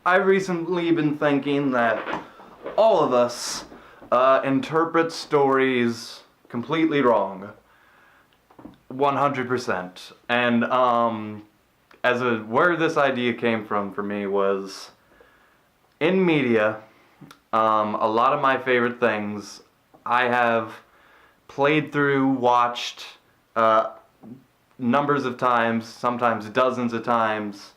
I've recently been thinking that all of us interpret stories completely wrong. 100%. And where this idea came from for me was in media. A lot of my favorite things I have played through, watched numbers of times, sometimes dozens of times.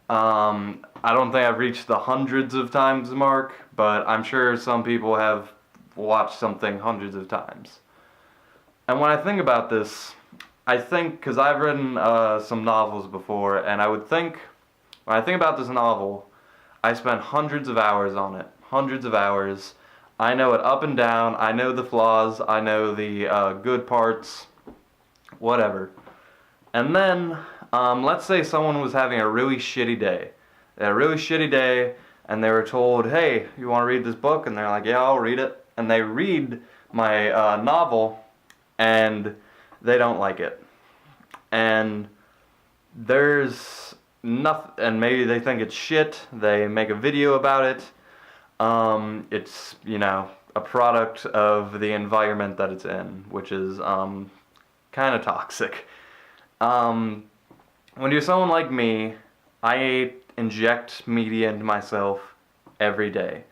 I don't think I've reached the hundreds of times mark, but I'm sure some people have watched something hundreds of times. And when I think about this, I think, because I've written some novels before, and I would think, when I think about this novel, I spent hundreds of hours on it. Hundreds of hours. I know it up and down. I know the flaws. I know the good parts. Whatever. And then, let's say someone was having a really shitty day. They had a really shitty day, and they were told, hey, you want to read this book? And they're like, yeah, I'll read it. And they read my novel, and they don't like it. And there's nothing, and maybe they think it's shit. They make a video about it. It's, a product of the environment that it's in, which is kind of toxic. When you're someone like me, I inject media into myself every day.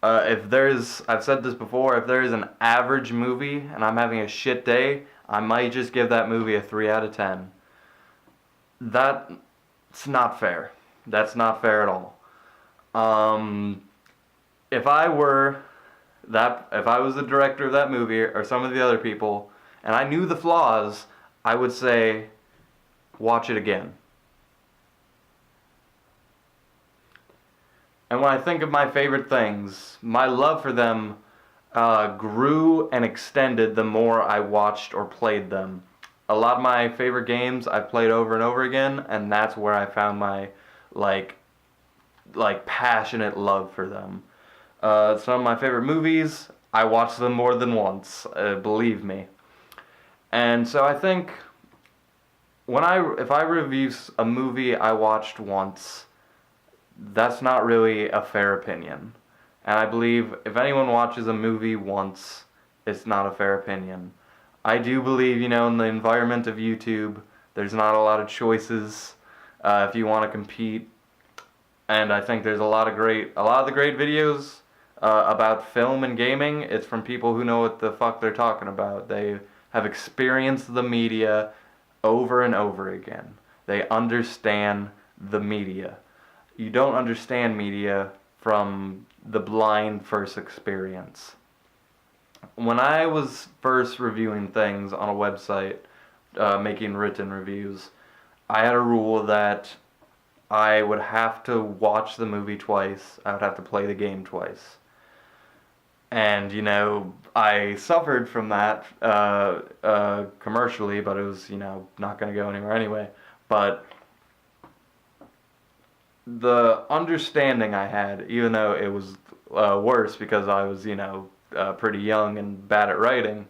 I've said this before, if there is an average movie and I'm having a shit day, I might just give that movie a 3 out of 10. That's not fair. That's not fair at all. If I was the director of that movie or some of the other people, and I knew the flaws, I would say, watch it again. And when I think of my favorite things, my love for them grew and extended the more I watched or played them. A lot of my favorite games I've played over and over again, and that's where I found my passionate love for them. Some of my favorite movies, I watched them more than once, believe me. And so I think if I review a movie I watched once, that's not really a fair opinion. And I believe if anyone watches a movie once, it's not a fair opinion. I do believe, in the environment of YouTube, there's not a lot of choices if you want to compete. And I think there's a lot of the great videos about film and gaming. It's from people who know what the fuck they're talking about. They have experienced the media over and over again. They understand the media. You don't understand media from the blind first experience. When I was first reviewing things on a website, making written reviews, I had a rule that I would have to watch the movie twice. I would have to play the game twice. And, I suffered from that commercially, but it was, not going to go anywhere anyway. But the understanding I had, even though it was worse because I was, pretty young and bad at writing,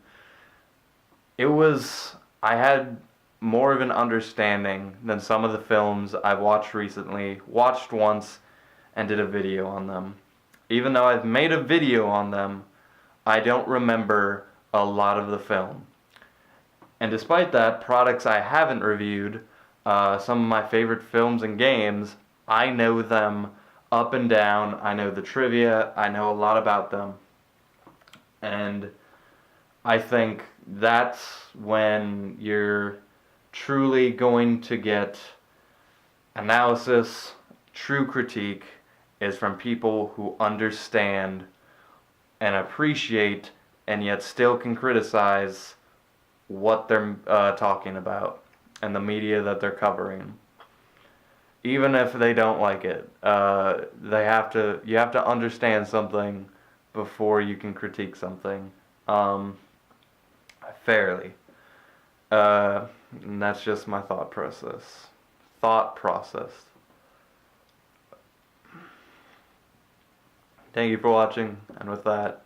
I had more of an understanding than some of the films I've watched recently, watched once, and did a video on them. Even though I've made a video on them, I don't remember a lot of the film. And despite that, products I haven't reviewed, some of my favorite films and games, I know them up and down. I know the trivia. I know a lot about them. And I think that's when you're truly going to get analysis, true critique, is from people who understand and appreciate and yet still can criticize what they're talking about and the media that they're covering. Even if they don't like it, you have to understand something before you can critique something fairly. And that's just my thought process. Thank you for watching, and with that,